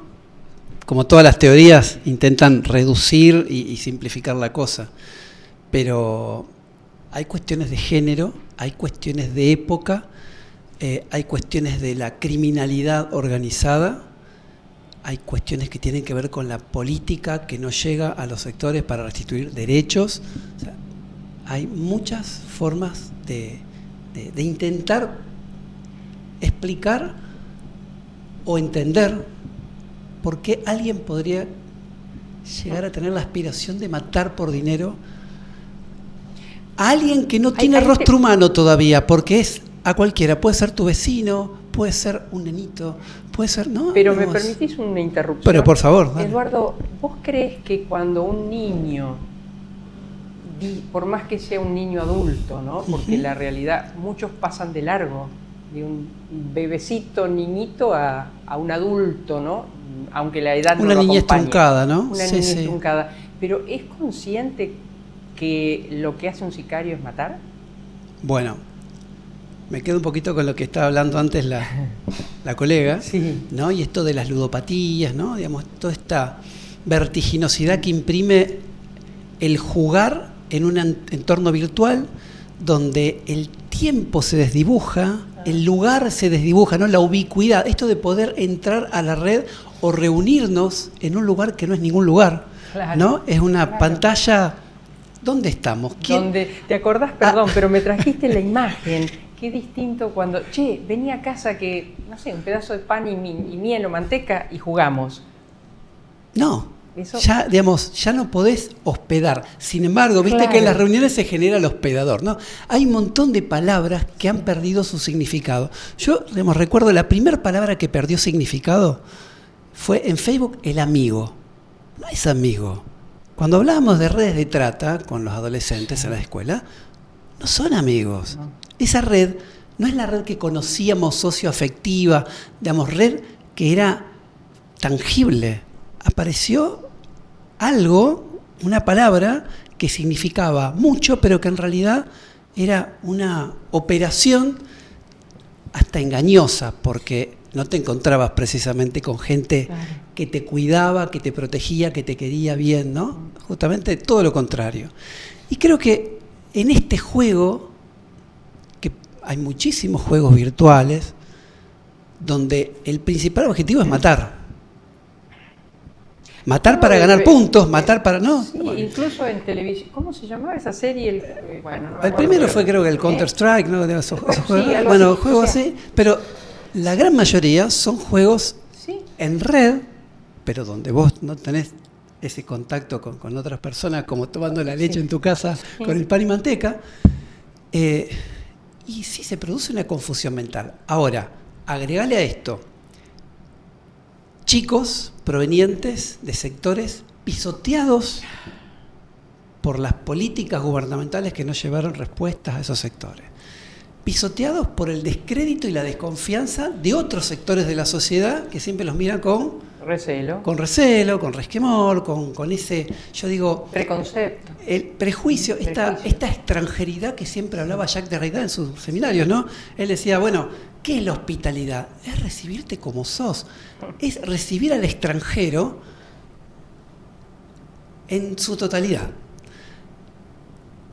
Speaker 9: como todas las teorías, intentan reducir y simplificar la cosa, pero hay cuestiones de género, hay cuestiones de época, hay cuestiones de la criminalidad organizada, hay cuestiones que tienen que ver con la política que no llega a los sectores para restituir derechos. O sea, hay muchas formas de intentar explicar o entender por qué alguien podría llegar a tener la aspiración de matar por dinero a alguien que no tiene rostro humano todavía, porque es a cualquiera, puede ser tu vecino, puede ser un nenito, puede ser, ¿no?
Speaker 1: Pero me permitís una interrupción.
Speaker 9: Pero por favor, dale.
Speaker 1: Eduardo, ¿vos crees que cuando un niño, por más que sea un niño adulto, ¿no? Porque la realidad, muchos pasan de largo, de un bebecito, niñito a un adulto, ¿no? Aunque la edad no lo acompañe.
Speaker 9: Una niñez truncada, ¿no?
Speaker 1: Una niñez truncada. Pero ¿es consciente que lo que hace un sicario es matar?
Speaker 9: Bueno, me quedo un poquito con lo que estaba hablando antes la colega, ¿no? Y esto de las ludopatías, ¿no? Digamos, toda esta vertiginosidad que imprime el jugar en un entorno virtual donde el tiempo se desdibuja, el lugar se desdibuja, ¿no? La ubicuidad, esto de poder entrar a la red o reunirnos en un lugar que no es ningún lugar, ¿no? Es una pantalla. ¿Dónde estamos?
Speaker 1: ¿Te acordás? Perdón, pero me trajiste la imagen. Qué distinto cuando, vení a casa que, no sé, un pedazo de pan y miel o manteca y jugamos.
Speaker 9: No, ya, digamos, ya no podés hospedar. Sin embargo, viste que en las reuniones se genera el hospedador, ¿no? Hay un montón de palabras que han perdido su significado. Yo, digamos, recuerdo la primera palabra que perdió significado fue en Facebook, el amigo. No es amigo. Cuando hablábamos de redes de trata con los adolescentes en la escuela, no son amigos. No. Esa red no es la red que conocíamos socioafectiva, digamos, red que era tangible. Apareció algo, una palabra que significaba mucho, pero que en realidad era una operación hasta engañosa, porque no te encontrabas precisamente con gente que te cuidaba, que te protegía, que te quería bien, ¿no? Justamente todo lo contrario. Y creo que en este juego, que hay muchísimos juegos virtuales, donde el principal objetivo es matar. Matar para ganar puntos, matar para... No.
Speaker 1: Sí, incluso en televisión. ¿Cómo se llamaba esa serie? Bueno,
Speaker 9: el primero fue creo que el Counter-Strike, ¿no? Bueno, juegos así. Pero la gran mayoría son juegos en red, pero donde vos no tenés ese contacto con otras personas, como tomando la leche en tu casa con el pan y manteca. Y sí se produce una confusión mental. Ahora, agregale a esto chicos provenientes de sectores pisoteados por las políticas gubernamentales que no llevaron respuestas a esos sectores. Pisoteados por el descrédito y la desconfianza de otros sectores de la sociedad que siempre los miran con recelo, con resquemor, con ese, yo digo...
Speaker 1: preconcepto.
Speaker 9: El prejuicio, esta extranjeridad que siempre hablaba Jacques Derrida en sus seminarios, ¿no? Él decía, bueno, ¿qué es la hospitalidad? Es recibirte como sos, es recibir al extranjero en su totalidad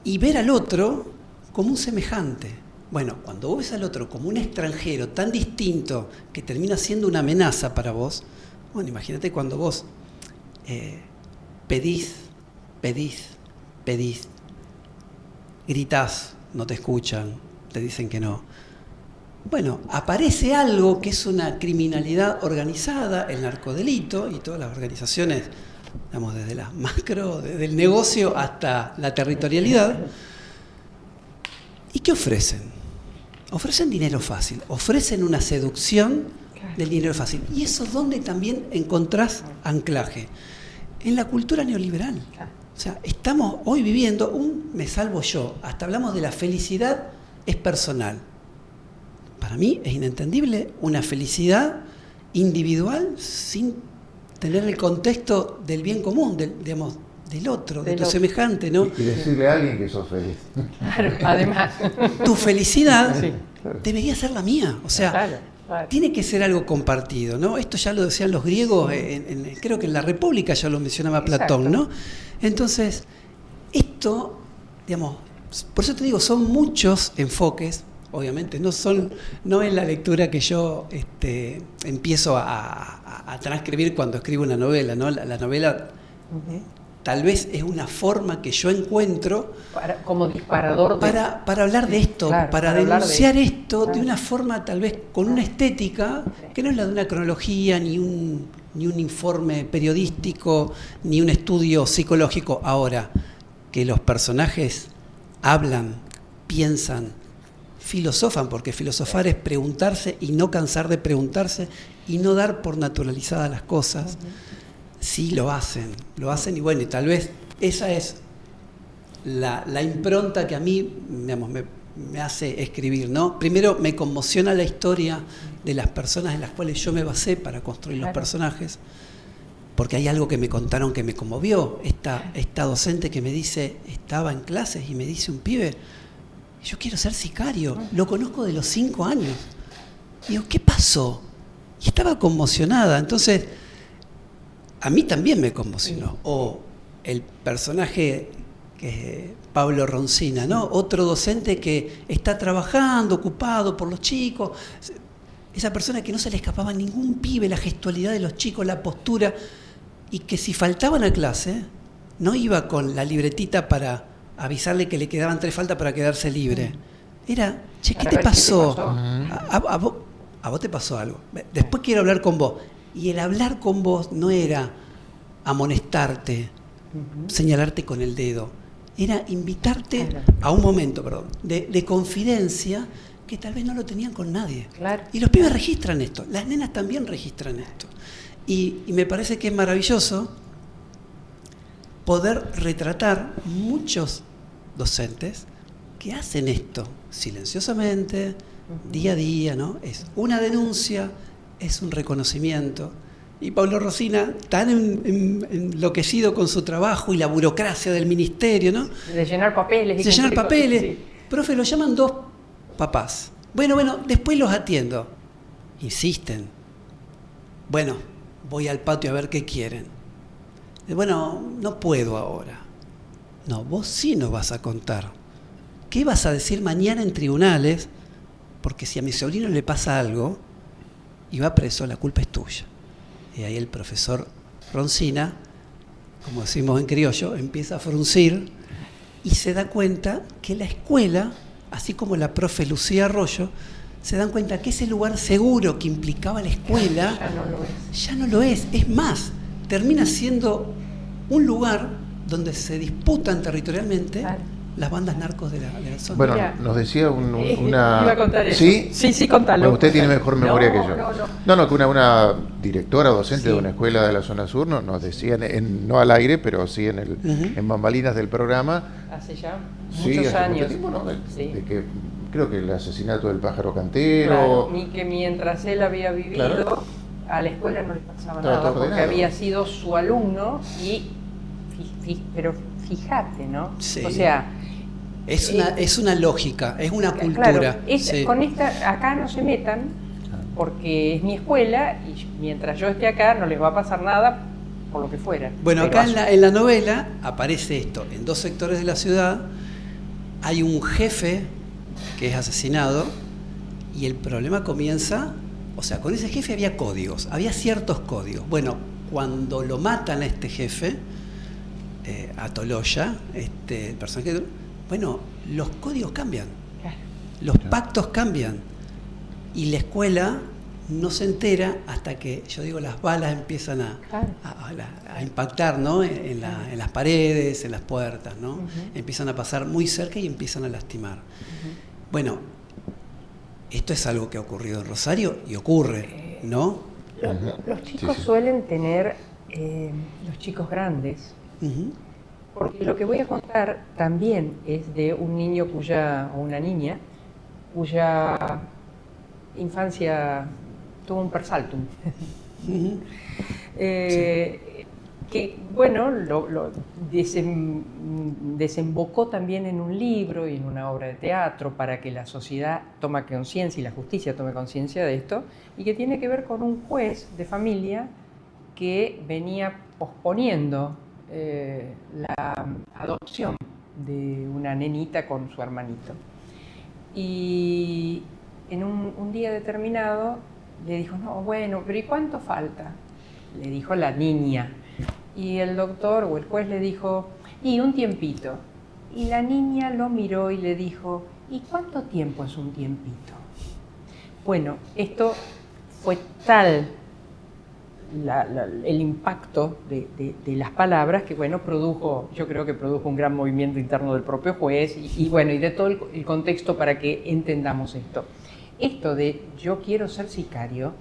Speaker 9: y ver al otro como un semejante. Bueno, cuando vos ves al otro como un extranjero tan distinto que termina siendo una amenaza para vos, bueno, imagínate cuando vos pedís, gritás, no te escuchan, te dicen que no. Bueno, aparece algo que es una criminalidad organizada, el narcodelito y todas las organizaciones, digamos, desde las macro, desde el negocio hasta la territorialidad. ¿Y qué ofrecen? Ofrecen dinero fácil, ofrecen una seducción del dinero fácil. Y eso es donde también encontrás anclaje. En la cultura neoliberal. O sea, estamos hoy viviendo me salvo yo, hasta hablamos de la felicidad es personal. Para mí es inentendible una felicidad individual sin tener el contexto del bien común, del otro, de tu semejante, ¿no?
Speaker 2: Y decirle a alguien que sos feliz.
Speaker 1: Claro, además.
Speaker 9: Tu felicidad debería ser la mía, o sea,
Speaker 1: claro.
Speaker 9: Tiene que ser algo compartido, ¿no? Esto ya lo decían los griegos, creo que en la República ya lo mencionaba Platón, ¿no? Entonces, esto, digamos, por eso te digo, son muchos enfoques, obviamente, no es la lectura que yo empiezo a transcribir cuando escribo una novela, ¿no? La novela tal vez es una forma que yo encuentro
Speaker 1: como disparador
Speaker 9: para hablar de esto, para denunciar esto de una forma tal vez con una estética que no es la de una cronología, ni un informe periodístico, ni un estudio psicológico. Ahora, que los personajes hablan, piensan, filosofan, porque filosofar es preguntarse y no cansar de preguntarse y no dar por naturalizadas las cosas. Sí lo hacen y bueno, y tal vez esa es la impronta que a mí, digamos, me hace escribir, ¿no? Primero me conmociona la historia de las personas en las cuales yo me basé para construir los personajes, porque hay algo que me contaron que me conmovió. Esta docente que me dice, estaba en clases y me dice un pibe, yo quiero ser sicario, lo conozco de los 5 años. Y digo, ¿qué pasó? Y estaba conmocionada, entonces... A mí también me conmocionó. O el personaje que es Pablo Roncina, ¿no? Otro docente que está trabajando, ocupado por los chicos. Esa persona que no se le escapaba a ningún pibe, la gestualidad de los chicos, la postura. Y que si faltaban a clase, no iba con la libretita para avisarle que le quedaban 3 faltas para quedarse libre. Era, che, ¿qué te pasó? ¿A vos te pasó algo? Después quiero hablar con vos. Y el hablar con vos no era amonestarte, señalarte con el dedo, era invitarte a un momento, de confidencia que tal vez no lo tenían con nadie. Y los pibes registran esto, las nenas también registran esto. Y me parece que es maravilloso poder retratar muchos docentes que hacen esto silenciosamente, día a día, ¿no? Es una denuncia, es un reconocimiento. Y Pablo Roncina, tan enloquecido con su trabajo y la burocracia del ministerio, ¿no?
Speaker 1: De llenar papeles.
Speaker 9: Sí. Profe, lo llaman 2 papás. Bueno, después los atiendo. Insisten. Bueno, voy al patio a ver qué quieren. Bueno, no puedo ahora. No, vos sí nos vas a contar. ¿Qué vas a decir mañana en tribunales? Porque si a mi sobrino le pasa algo y va preso, la culpa es tuya. Y ahí el profesor Roncina como decimos en criollo, empieza a fruncir y se da cuenta que la escuela, así como la profe Lucía Arroyo, se dan cuenta que ese lugar seguro que implicaba la escuela ya no lo es. Es más, termina siendo un lugar donde se disputan territorialmente las bandas narcos de la zona.
Speaker 2: Bueno,
Speaker 1: Mira,
Speaker 2: nos decía una...
Speaker 1: Iba a contar eso.
Speaker 2: ¿Sí?
Speaker 1: Sí, contalo.
Speaker 2: Bueno, usted tiene mejor memoria que yo.
Speaker 1: No.
Speaker 2: Que una directora docente de una escuela de la zona sur nos decía, no al aire, pero sí en bambalinas del programa.
Speaker 1: Hace ya
Speaker 2: muchos
Speaker 1: muchos años.
Speaker 2: Tiempo, ¿no? De que creo que el asesinato del pájaro cantero...
Speaker 1: Claro, y que mientras él había vivido, a la escuela no le pasaba nada, porque había sido su alumno pero fíjate, ¿no?
Speaker 9: Sí.
Speaker 1: O sea...
Speaker 9: Es una lógica, es una cultura.
Speaker 1: Claro, con acá no se metan, porque es mi escuela, y mientras yo esté acá no les va a pasar nada, por lo que fuera.
Speaker 9: Bueno, acá en la novela aparece esto. En 2 sectores de la ciudad hay un jefe que es asesinado y el problema comienza, o sea, con ese jefe había códigos, había ciertos códigos. Bueno, cuando lo matan a este jefe, a Toloya, el personaje, bueno, los códigos cambian, los pactos cambian y la escuela no se entera hasta que, yo digo, las balas empiezan a impactar, ¿no? en las paredes, en las puertas, ¿no? Empiezan a pasar muy cerca y empiezan a lastimar. Bueno, esto es algo que ha ocurrido en Rosario y ocurre, ¿no?
Speaker 1: Los chicos suelen tener, los chicos grandes, porque lo que voy a contar también es de un niño o una niña cuya infancia tuvo un persaltum. Que, bueno, lo desembocó también en un libro y en una obra de teatro para que la sociedad tome conciencia y la justicia tome conciencia de esto, y que tiene que ver con un juez de familia que venía posponiendo la adopción de una nenita con su hermanito. Y en un día determinado le dijo, no, bueno, pero ¿y cuánto falta? Le dijo la niña. Y el doctor o el juez le dijo, y un tiempito. Y la niña lo miró y le dijo, ¿y cuánto tiempo es un tiempito? Bueno, esto fue tal el impacto de las palabras que, bueno, yo creo que produjo un gran movimiento interno del propio juez y bueno, y de todo el contexto para que entendamos esto. Esto de yo quiero ser sicario,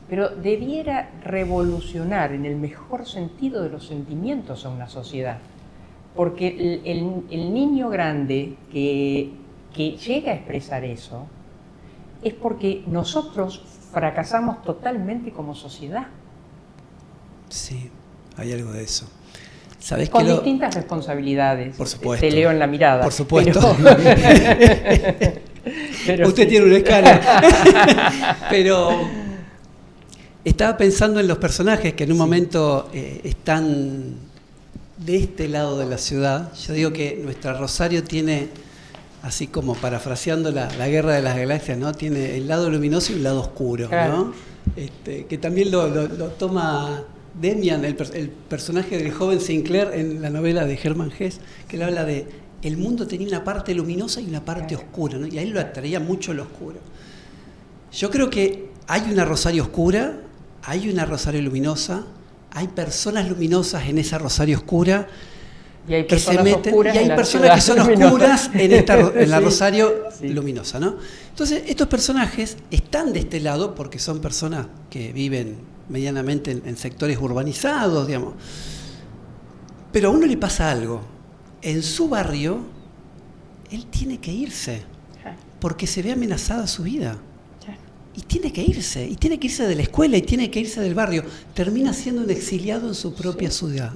Speaker 1: pero debiera revolucionar en el mejor sentido de los sentimientos a una sociedad. Porque el niño grande que llega a expresar eso es porque nosotros fracasamos totalmente como sociedad.
Speaker 9: Sí, hay algo de eso. ¿Sabés
Speaker 1: con distintas responsabilidades.
Speaker 9: Por supuesto.
Speaker 1: Te leo en la mirada.
Speaker 9: Por supuesto.
Speaker 1: Pero
Speaker 9: usted tiene una escala. Pero estaba pensando en los personajes que en un momento están de este lado de la ciudad. Yo digo que nuestra Rosario tiene, así como parafraseando la Guerra de las Galaxias, ¿no? Tiene el lado luminoso y el lado oscuro, ¿no? Que también lo toma Demian, el personaje del joven Sinclair en la novela de Hermann Hesse, que le habla de el mundo tenía una parte luminosa y una parte oscura, ¿no? Y a él lo atraía mucho lo oscuro. Yo creo que hay una Rosario oscura, hay una Rosario luminosa, hay personas luminosas en esa Rosario oscura
Speaker 1: y hay
Speaker 9: que se meten, y hay personas que son oscuras en la Rosario luminosa, ¿no? Entonces, estos personajes están de este lado porque son personas que viven medianamente en sectores urbanizados, digamos. Pero a uno le pasa algo. En su barrio, él tiene que irse porque se ve amenazada su vida. Y tiene que irse de la escuela y tiene que irse del barrio. Termina siendo un exiliado en su propia ciudad,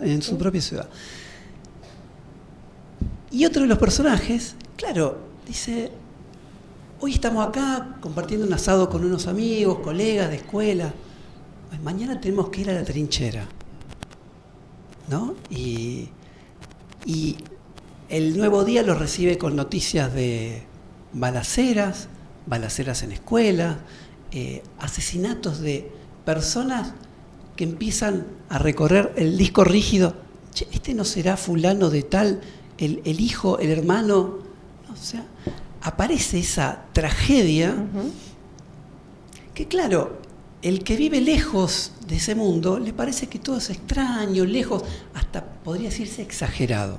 Speaker 9: Y otro de los personajes, claro, dice, hoy estamos acá compartiendo un asado con unos amigos, colegas de escuela. Pues mañana tenemos que ir a la trinchera, ¿no? Y el nuevo día lo recibe con noticias de balaceras en escuelas, asesinatos de personas que empiezan a recorrer el disco rígido che, este no será fulano de tal, el hijo, el hermano. O sea, aparece esa tragedia que, claro, el que vive lejos de ese mundo le parece que todo es extraño, lejos, hasta podría decirse exagerado.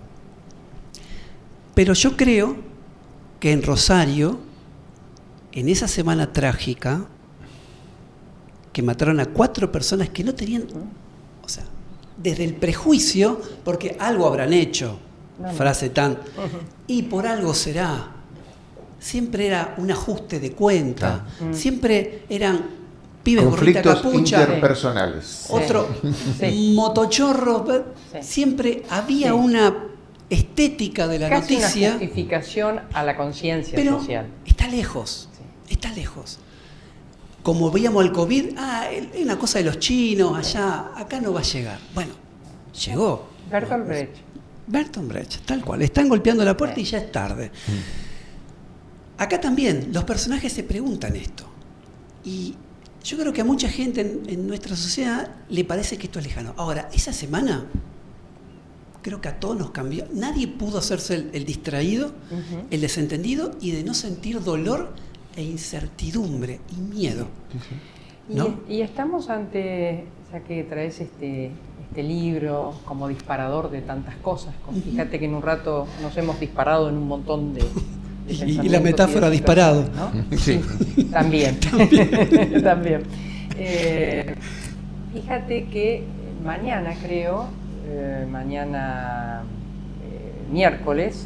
Speaker 9: Pero yo creo que en Rosario, en esa semana trágica, que mataron a 4 personas que no tenían, o sea, desde el prejuicio, porque algo habrán hecho, frase tan, y por algo será. Siempre era un ajuste de cuenta, siempre eran pibes gorrita capucha,
Speaker 2: conflictos interpersonales.
Speaker 9: Otro motochorro, siempre había una estética de la
Speaker 1: casi
Speaker 9: noticia.
Speaker 1: Una justificación a la conciencia social.
Speaker 9: Está lejos, está lejos. Como veíamos el COVID, es una cosa de los chinos, allá, acá no va a llegar. Bueno, llegó.
Speaker 1: Bertolt Brecht.
Speaker 9: Bertolt Brecht, tal cual. Están golpeando la puerta y ya es tarde. Acá también los personajes se preguntan esto. Y yo creo que a mucha gente en nuestra sociedad le parece que esto es lejano. Ahora, esa semana creo que a todos nos cambió. Nadie pudo hacerse el distraído, el desentendido y de no sentir dolor e incertidumbre y miedo. ¿No?
Speaker 1: Y estamos ante, ya que traes este libro como disparador de tantas cosas. Fíjate que en un rato nos hemos disparado en un montón de
Speaker 9: y la metáfora disparado,
Speaker 1: ¿no? Sí, también. También. Fíjate que mañana, creo, miércoles,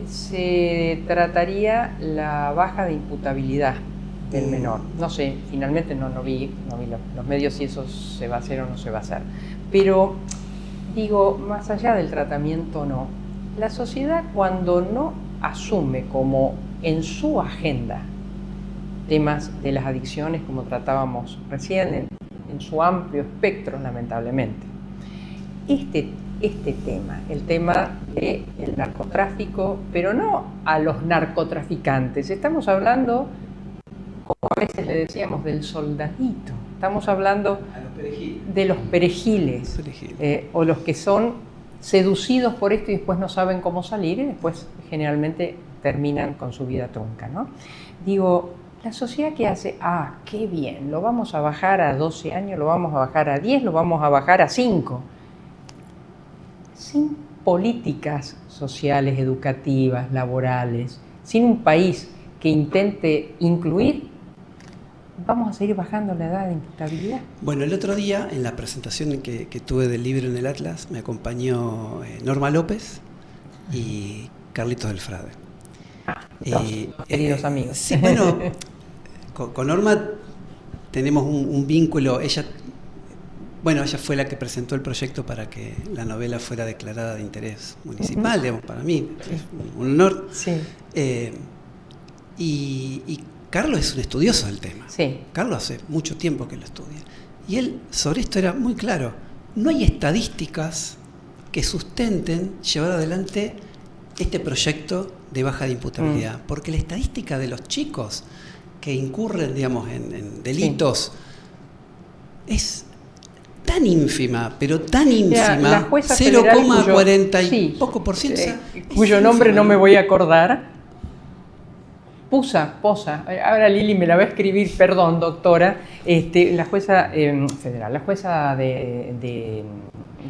Speaker 1: se trataría la baja de imputabilidad del menor. No sé, finalmente no vi los medios si eso se va a hacer o no se va a hacer. Pero, digo, más allá del tratamiento no, la sociedad cuando no asume como en su agenda temas de las adicciones, como tratábamos recién, en su amplio espectro, lamentablemente. Este tema, el tema del narcotráfico, pero no a los narcotraficantes, estamos hablando, como a veces le decíamos, del soldadito, estamos hablando de los perejiles, o los que son seducidos por esto y después no saben cómo salir y después generalmente terminan con su vida trunca, ¿no? Digo, la sociedad que hace, qué bien, lo vamos a bajar a 12 años, lo vamos a bajar a 10, lo vamos a bajar a 5. Sin políticas sociales, educativas, laborales, sin un país que intente incluir, vamos a seguir bajando la edad de imputabilidad.
Speaker 9: Bueno, el otro día, en la presentación que tuve del libro en el Atlas, me acompañó Norma López y Carlitos del Frade.
Speaker 1: Queridos amigos.
Speaker 9: Sí, bueno, con Norma tenemos un vínculo. Ella fue la que presentó el proyecto para que la novela fuera declarada de interés municipal, digamos, para mí. Es un honor.
Speaker 1: Sí.
Speaker 9: Y Carlos es un estudioso del tema.
Speaker 1: Sí.
Speaker 9: Carlos hace mucho tiempo que lo estudia. Y él sobre esto era muy claro. No hay estadísticas que sustenten llevar adelante este proyecto de baja de imputabilidad. Porque la estadística de los chicos que incurren, digamos, en delitos es tan ínfima, pero tan ínfima, 0,40 y poco por ciento.
Speaker 1: Cuyo nombre no me voy a acordar. Posa, ahora Lili me la va a escribir, perdón, doctora, la jueza federal, la jueza de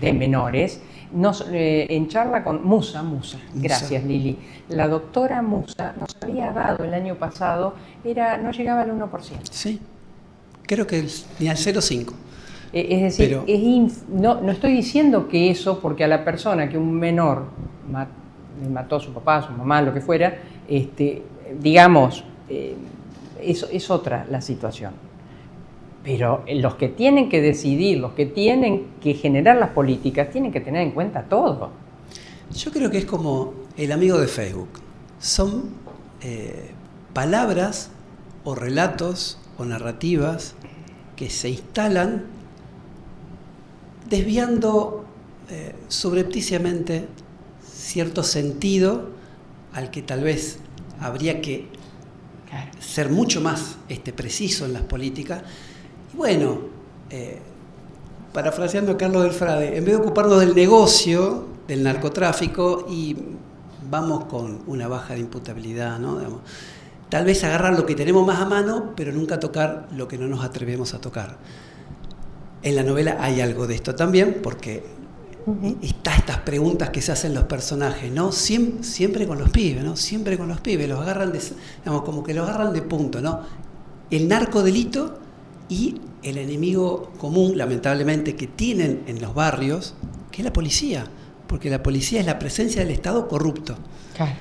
Speaker 1: menores, en charla con Musa, gracias Lili, la doctora Musa nos había dado el año pasado, no llegaba al 1%.
Speaker 9: Sí, creo que ni al 0,5%.
Speaker 1: Es decir, no estoy diciendo que eso, porque a la persona que un menor le mató a su papá, a su mamá, lo que fuera, digamos, es otra la situación. Pero los que tienen que decidir, los que tienen que generar las políticas, tienen que tener en cuenta todo.
Speaker 9: Yo creo que es como el amigo de Facebook. Son palabras o relatos o narrativas que se instalan desviando subrepticiamente cierto sentido al que tal vez habría que ser mucho más preciso en las políticas. Y bueno, parafraseando a Carlos del Frade, en vez de ocuparnos del negocio, del narcotráfico, y vamos con una baja de imputabilidad, ¿no? Digamos, tal vez agarrar lo que tenemos más a mano, pero nunca tocar lo que no nos atrevemos a tocar. En la novela hay algo de esto también, porque está estas preguntas que se hacen los personajes, ¿no? Siempre con los pibes, ¿no? Siempre con los pibes, los agarran digamos, como que los agarran de punto, ¿no? El narcodelito y el enemigo común, lamentablemente, que tienen en los barrios, que es la policía, porque la policía es la presencia del Estado corrupto.
Speaker 1: Claro.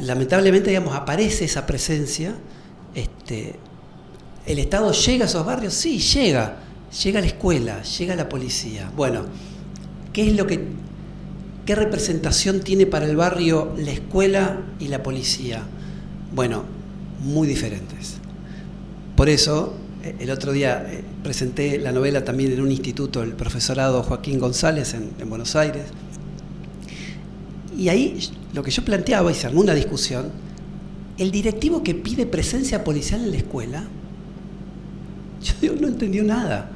Speaker 9: Lamentablemente, digamos, aparece esa presencia. ¿El Estado llega a esos barrios? Sí, llega a la escuela, llega a la policía. Bueno, ¿qué representación tiene para el barrio la escuela y la policía? Bueno, muy diferentes. Por eso, el otro día presenté la novela también en un instituto, el profesorado Joaquín González en Buenos Aires. Y ahí lo que yo planteaba, y se armó una discusión, el directivo que pide presencia policial en la escuela, yo digo, no entendió nada.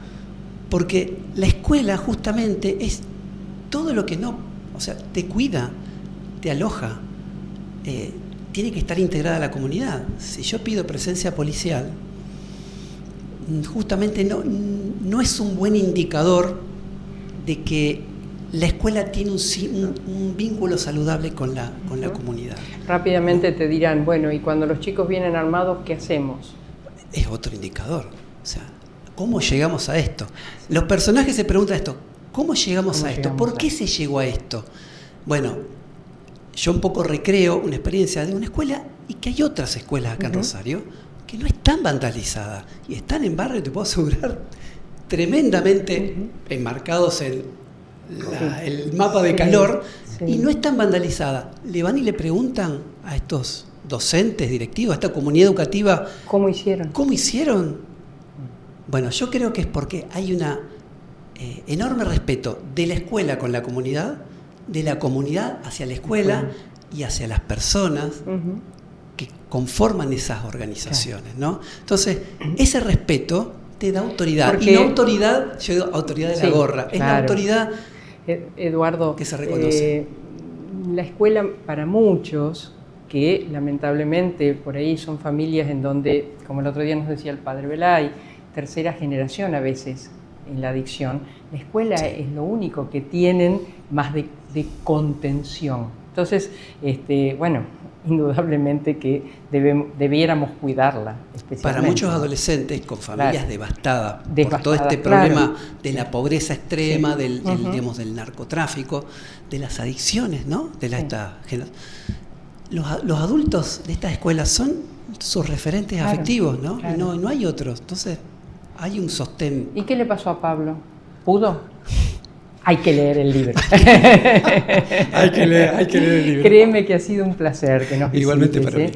Speaker 9: Porque la escuela justamente es todo lo que no, o sea, te cuida, te aloja, tiene que estar integrada a la comunidad. Si yo pido presencia policial, justamente no es un buen indicador de que la escuela tiene un vínculo saludable con la comunidad.
Speaker 1: Rápidamente te dirán, bueno, y cuando los chicos vienen armados, ¿qué hacemos?
Speaker 9: Es otro indicador. O sea, ¿cómo llegamos a esto? Los personajes se preguntan esto, ¿cómo llegamos a esto? ¿Por qué se llegó a esto? Bueno, yo un poco recreo una experiencia de una escuela y que hay otras escuelas acá en Rosario que no están vandalizadas y están en barrios, te puedo asegurar, tremendamente enmarcados en el mapa de calor y no están vandalizadas. Le van y le preguntan a estos docentes, directivos, a esta comunidad educativa,
Speaker 1: ¿cómo hicieron?
Speaker 9: ¿Cómo hicieron? Bueno, yo creo que es porque hay un enorme respeto de la escuela con la comunidad, de la comunidad hacia la escuela y hacia las personas que conforman esas organizaciones, ¿no? Entonces, ese respeto te da autoridad. Porque, y no autoridad, yo digo autoridad de la gorra, es la autoridad,
Speaker 1: Eduardo,
Speaker 9: que se reconoce.
Speaker 1: La escuela para muchos, que lamentablemente por ahí son familias en donde, como el otro día nos decía el padre Belay, tercera generación a veces en la adicción, la escuela es lo único que tienen más de contención. Entonces, bueno, indudablemente que debiéramos cuidarla, especialmente.
Speaker 9: Para muchos adolescentes con familias devastadas por todo este problema de la pobreza extrema, digamos, del narcotráfico, de las adicciones, ¿no? Los adultos de estas escuelas son sus referentes afectivos, ¿no? Claro. No hay otros. Entonces, hay un sostén.
Speaker 1: ¿Y qué le pasó a Pablo? ¿Pudo? Hay que leer el libro.
Speaker 9: hay que leer el libro.
Speaker 1: Créeme que ha sido un placer que nos visites.
Speaker 9: Igualmente para mí.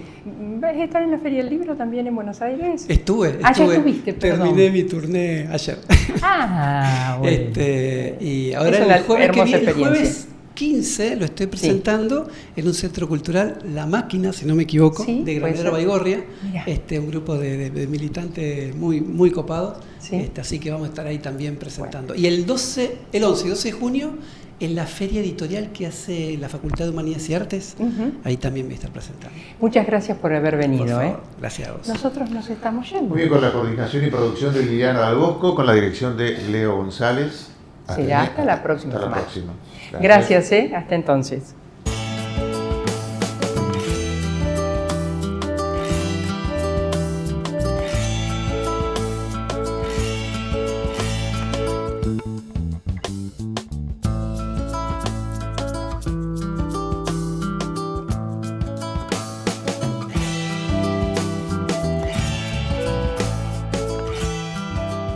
Speaker 1: ¿Vas a estar en la Feria del Libro también en Buenos Aires?
Speaker 9: Estuve.
Speaker 1: Ya estuviste, perdón.
Speaker 9: Terminé mi turné ayer.
Speaker 1: Bueno.
Speaker 9: Y ahora el jueves 15 lo estoy presentando en un centro cultural, La Máquina, si no me equivoco, de Granadero Baigorria, un grupo de militantes muy, muy copados, así que vamos a estar ahí también presentando. Y el 11 y 12 de junio, en la feria editorial que hace la Facultad de Humanidades y Artes, ahí también voy a estar presentando.
Speaker 1: Muchas gracias por haber venido.
Speaker 9: Por favor, gracias a vos.
Speaker 1: Nosotros nos estamos yendo.
Speaker 2: Muy bien, con la coordinación y producción de Liliana Dal Bosco, con la dirección de Leo González.
Speaker 1: Será hasta la próxima semana.
Speaker 2: Gracias,
Speaker 1: Hasta entonces.